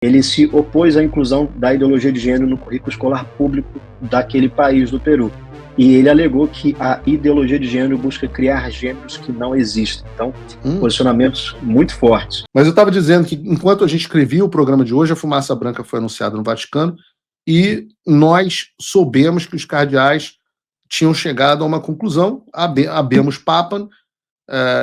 ele se opôs à inclusão da ideologia de gênero no currículo escolar público daquele país, do Peru. E ele alegou que a ideologia de gênero busca criar gêneros que não existem. Então, posicionamentos muito fortes. Mas eu estava dizendo que, enquanto a gente escrevia o programa de hoje, a fumaça branca foi anunciada no Vaticano e nós soubemos que os cardeais tinham chegado a uma conclusão, habemos Papa.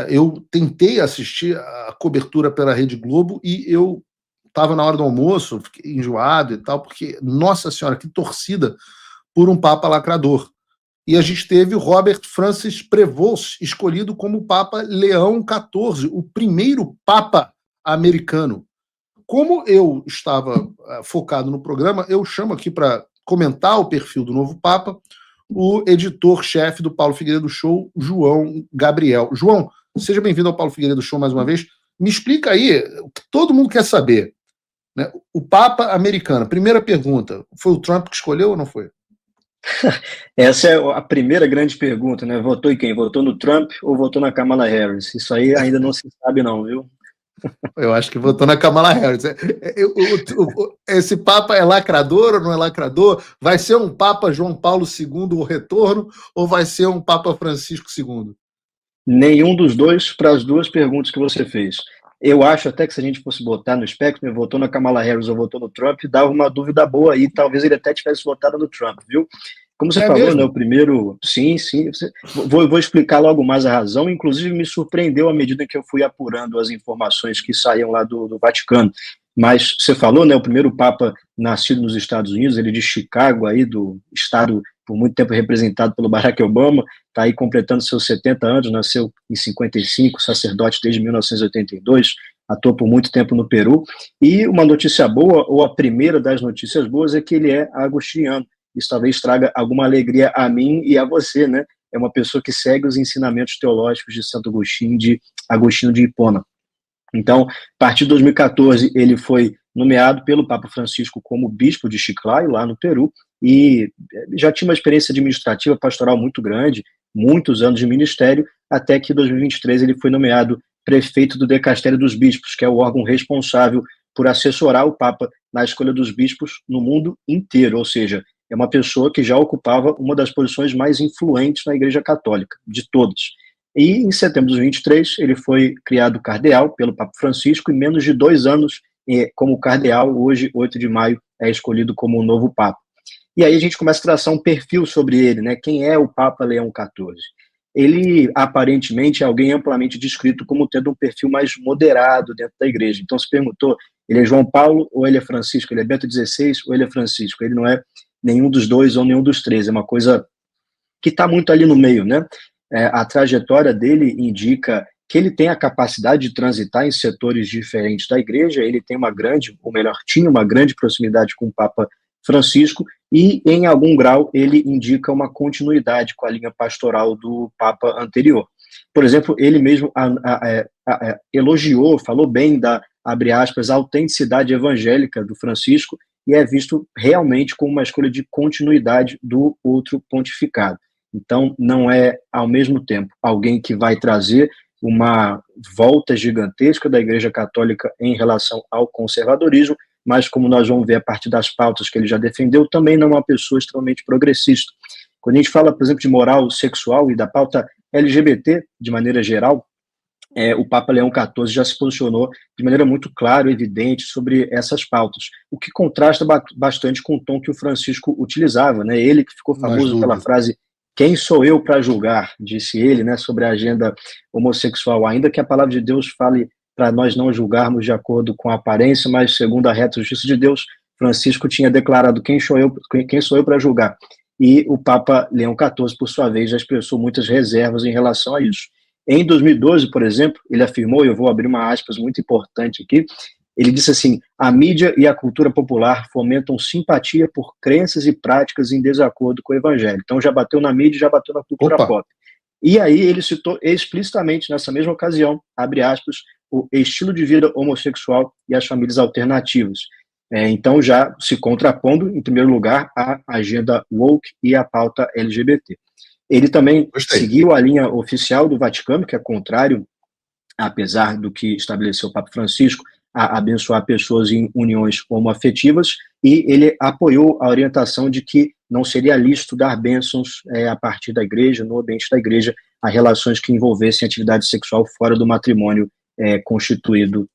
Eu tentei assistir a cobertura pela Rede Globo e eu estava na hora do almoço, fiquei enjoado e tal, porque, nossa senhora, que torcida por um Papa lacrador. E a gente teve o Robert Francis Prevost escolhido como Papa Leão XIV, o primeiro Papa americano. Como eu estava focado no programa, eu chamo aqui para comentar o perfil do novo Papa o editor-chefe do Paulo Figueiredo Show, João Gabriel. João, seja bem-vindo ao Paulo Figueiredo Show mais uma vez. Me explica aí, o que todo mundo quer saber, né? O Papa americano, primeira pergunta, foi o Trump que escolheu ou não foi? Essa é a primeira grande pergunta, né? Votou em quem? Votou no Trump ou votou na Kamala Harris? Isso aí ainda não se sabe não, viu? Eu acho que votou na Kamala Harris. Esse Papa é lacrador ou não é lacrador? Vai ser um Papa João Paulo II o retorno ou vai ser um Papa Francisco II? Nenhum dos dois para as duas perguntas que você fez. Eu acho até que se a gente fosse botar no espectro, votou na Kamala Harris ou votou no Trump, dava uma dúvida boa aí, talvez ele até tivesse votado no Trump, viu? Como você falou, mesmo? né, o primeiro... Sim. Vou explicar logo mais a razão. Inclusive, me surpreendeu à medida que eu fui apurando as informações que saíam lá do Vaticano. Mas você falou, né, o primeiro Papa nascido nos Estados Unidos, ele de Chicago, aí, do estado por muito tempo representado pelo Barack Obama, está aí completando seus 70 anos, nasceu em 55, sacerdote desde 1982, atuou por muito tempo no Peru. E uma notícia boa, ou a primeira das notícias boas, é que ele é agostiniano. Isso talvez traga alguma alegria a mim e a você, né? É uma pessoa que segue os ensinamentos teológicos de Santo Agostinho de Hipona. Então, a partir de 2014, ele foi nomeado pelo Papa Francisco como bispo de Chiclayo, lá no Peru, e já tinha uma experiência administrativa pastoral muito grande, muitos anos de ministério, até que em 2023 ele foi nomeado prefeito do Dicastério dos Bispos, que é o órgão responsável por assessorar o Papa na escolha dos bispos no mundo inteiro, ou seja, é uma pessoa que já ocupava uma das posições mais influentes na Igreja Católica, de todas. E em setembro de 2023, ele foi criado cardeal pelo Papa Francisco, e menos de 2 anos como cardeal, hoje, 8 de maio, é escolhido como o novo Papa. E aí a gente começa a traçar um perfil sobre ele, né? Quem é o Papa Leão XIV? Ele, aparentemente, é alguém amplamente descrito como tendo um perfil mais moderado dentro da igreja. Então, se perguntou, ele é João Paulo ou ele é Francisco? Ele é Bento XVI ou ele é Francisco? Ele não é nenhum dos dois ou nenhum dos três. É uma coisa que está muito ali no meio, né? A trajetória dele indica que ele tem a capacidade de transitar em setores diferentes da igreja, ele tem uma grande, ou melhor, tinha uma grande proximidade com o Papa Francisco, e em algum grau ele indica uma continuidade com a linha pastoral do Papa anterior. Por exemplo, ele mesmo elogiou, falou bem da, abre aspas, autenticidade evangélica do Francisco, e é visto realmente como uma escolha de continuidade do outro pontificado. Então, não é, ao mesmo tempo, alguém que vai trazer uma volta gigantesca da Igreja Católica em relação ao conservadorismo, mas, como nós vamos ver a partir das pautas que ele já defendeu, também não é uma pessoa extremamente progressista. Quando a gente fala, por exemplo, de moral sexual e da pauta LGBT, de maneira geral, o Papa Leão XIV já se posicionou de maneira muito clara e evidente sobre essas pautas, o que contrasta bastante com o tom que o Francisco utilizava, né? Ele que ficou famoso pela frase "quem sou eu para julgar", disse ele, né, sobre a agenda homossexual, ainda que a palavra de Deus fale para nós não julgarmos de acordo com a aparência, mas segundo a reta justiça de Deus, Francisco tinha declarado quem sou eu para julgar. E o Papa Leão XIV, por sua vez, já expressou muitas reservas em relação a isso. Em 2012, por exemplo, ele afirmou, e eu vou abrir uma aspas muito importante aqui, ele disse assim: a mídia e a cultura popular fomentam simpatia por crenças e práticas em desacordo com o evangelho. Então já bateu na mídia, já bateu na cultura pop. E aí ele citou explicitamente, nessa mesma ocasião, abre aspas, o estilo de vida homossexual e as famílias alternativas. Então já se contrapondo, em primeiro lugar, à agenda woke e à pauta LGBT. Ele também seguiu a linha oficial do Vaticano, que é contrário, apesar do que estabeleceu o Papa Francisco, a abençoar pessoas em uniões homoafetivas, e ele apoiou a orientação de que não seria lícito dar bênçãos a partir da igreja, no ambiente da igreja, a relações que envolvessem atividade sexual fora do matrimônio constituído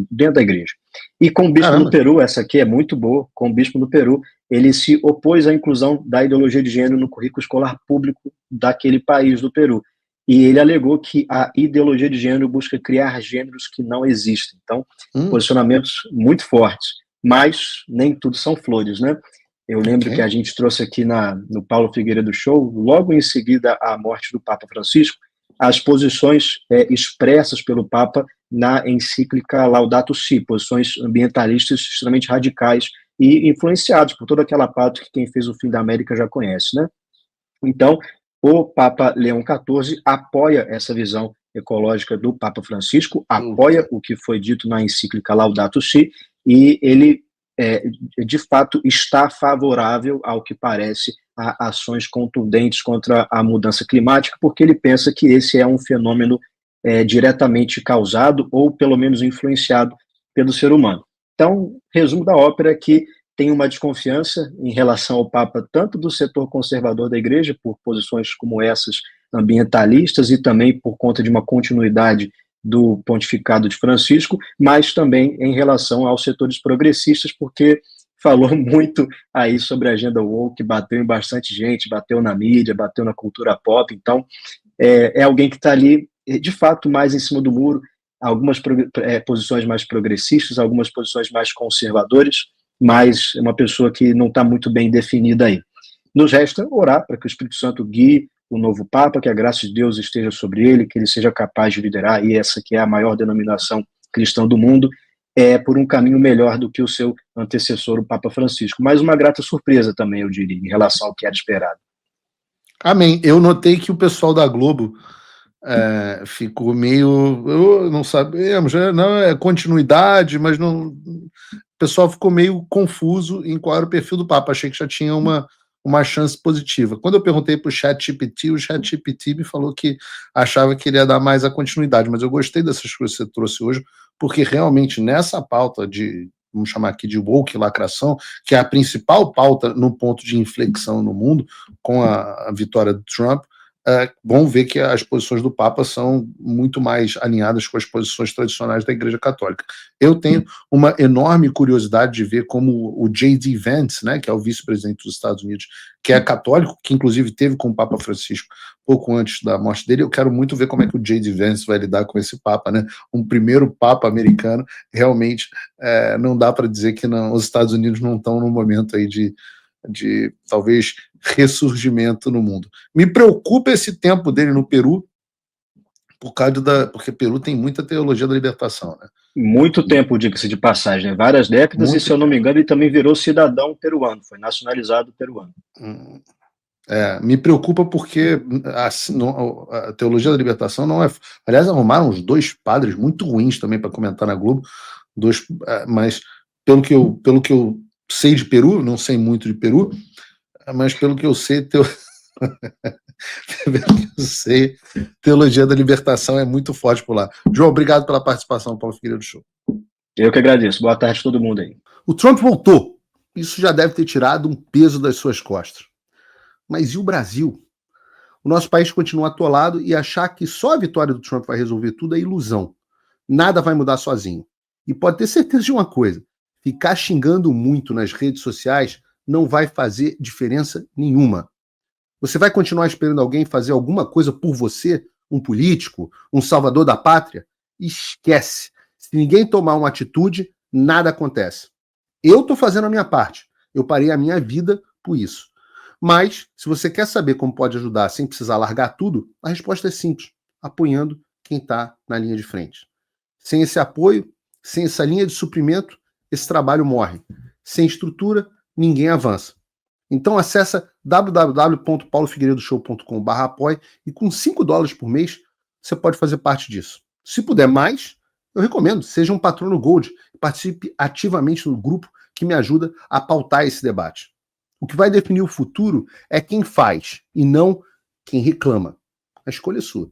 dentro da igreja. E com o bispo do Peru, essa aqui é muito boa, com o bispo do Peru, ele se opôs à inclusão da ideologia de gênero no currículo escolar público daquele país do Peru. E ele alegou que a ideologia de gênero busca criar gêneros que não existem. Então, posicionamentos muito fortes, mas nem tudo são flores, né? Eu lembro que a gente trouxe aqui no Paulo Figueiredo Show, logo em seguida à morte do Papa Francisco, as posições expressas pelo Papa na encíclica Laudato Si, posições ambientalistas extremamente radicais e influenciados por toda aquela pauta que quem fez o Fim da América já conhece, né? Então, o Papa Leão XIV apoia essa visão ecológica do Papa Francisco, apoia o que foi dito na encíclica Laudato Si, e ele, de fato, está favorável, ao que parece, a ações contundentes contra a mudança climática, porque ele pensa que esse é um fenômeno diretamente causado, ou pelo menos influenciado, pelo ser humano. Então, resumo da ópera é que tem uma desconfiança em relação ao Papa, tanto do setor conservador da igreja, por posições como essas ambientalistas, e também por conta de uma continuidade do pontificado de Francisco, mas também em relação aos setores progressistas, porque falou muito aí sobre a agenda woke, bateu em bastante gente, bateu na mídia, bateu na cultura pop. Então, é alguém que está ali, de fato, mais em cima do muro, algumas posições mais progressistas, algumas posições mais conservadoras, mas é uma pessoa que não está muito bem definida aí. Nos resta orar para que o Espírito Santo guie o novo Papa, que a graça de Deus esteja sobre ele, que ele seja capaz de liderar, e essa que é a maior denominação cristã do mundo, por um caminho melhor do que o seu antecessor, o Papa Francisco. Mas uma grata surpresa também, eu diria, em relação ao que era esperado. Amém. Eu notei que o pessoal da Globo ficou meio... não sabemos, não é continuidade, mas não... O pessoal ficou meio confuso em qual era o perfil do Papa. Achei que já tinha uma chance positiva. Quando eu perguntei para o ChatGPT, o ChatGPT me falou que achava que ele ia dar mais a continuidade, mas eu gostei dessas coisas que você trouxe hoje, porque realmente nessa pauta de, vamos chamar aqui de woke, lacração, que é a principal pauta no ponto de inflexão no mundo, com a vitória do Trump, vão ver que as posições do Papa são muito mais alinhadas com as posições tradicionais da Igreja Católica. Eu tenho uma enorme curiosidade de ver como o J.D. Vance, né, que é o vice-presidente dos Estados Unidos, que é católico, que inclusive teve com o Papa Francisco pouco antes da morte dele. Eu quero muito ver como é que o J.D. Vance vai lidar com esse Papa, né? Um primeiro Papa americano. Realmente não dá para dizer que os Estados Unidos não estão num momento aí de talvez ressurgimento no mundo. Me preocupa esse tempo dele no Peru, porque Peru tem muita teologia da libertação, né? Muito tempo, diga-se de passagem, né? Várias décadas, e se eu não me engano, ele também virou cidadão peruano, foi nacionalizado peruano. Me preocupa porque a teologia da libertação não é... Aliás, arrumaram uns 2 padres muito ruins também para comentar na Globo, mas pelo que eu sei de Peru, não sei muito de Peru, mas pelo que eu sei, teologia da libertação é muito forte por lá. João, obrigado pela participação, Paulo Figueiredo Show. Eu que agradeço. Boa tarde a todo mundo aí. O Trump voltou. Isso já deve ter tirado um peso das suas costas. Mas e o Brasil? O nosso país continua atolado, e achar que só a vitória do Trump vai resolver tudo é ilusão. Nada vai mudar sozinho. E pode ter certeza de uma coisa: ficar xingando muito nas redes sociais não vai fazer diferença nenhuma. Você vai continuar esperando alguém fazer alguma coisa por você, um político, um salvador da pátria? Esquece. Se ninguém tomar uma atitude, nada acontece. Eu estou fazendo a minha parte. Eu parei a minha vida por isso. Mas, se você quer saber como pode ajudar sem precisar largar tudo, a resposta é simples: apoiando quem está na linha de frente. Sem esse apoio, sem essa linha de suprimento, esse trabalho morre. Sem estrutura, ninguém avança. Então acessa www.paulofigueiredoshow.com/apoie, e com $5 por mês você pode fazer parte disso. Se puder mais, eu recomendo, seja um patrono Gold, participe ativamente do grupo que me ajuda a pautar esse debate. O que vai definir o futuro é quem faz e não quem reclama. A escolha é sua.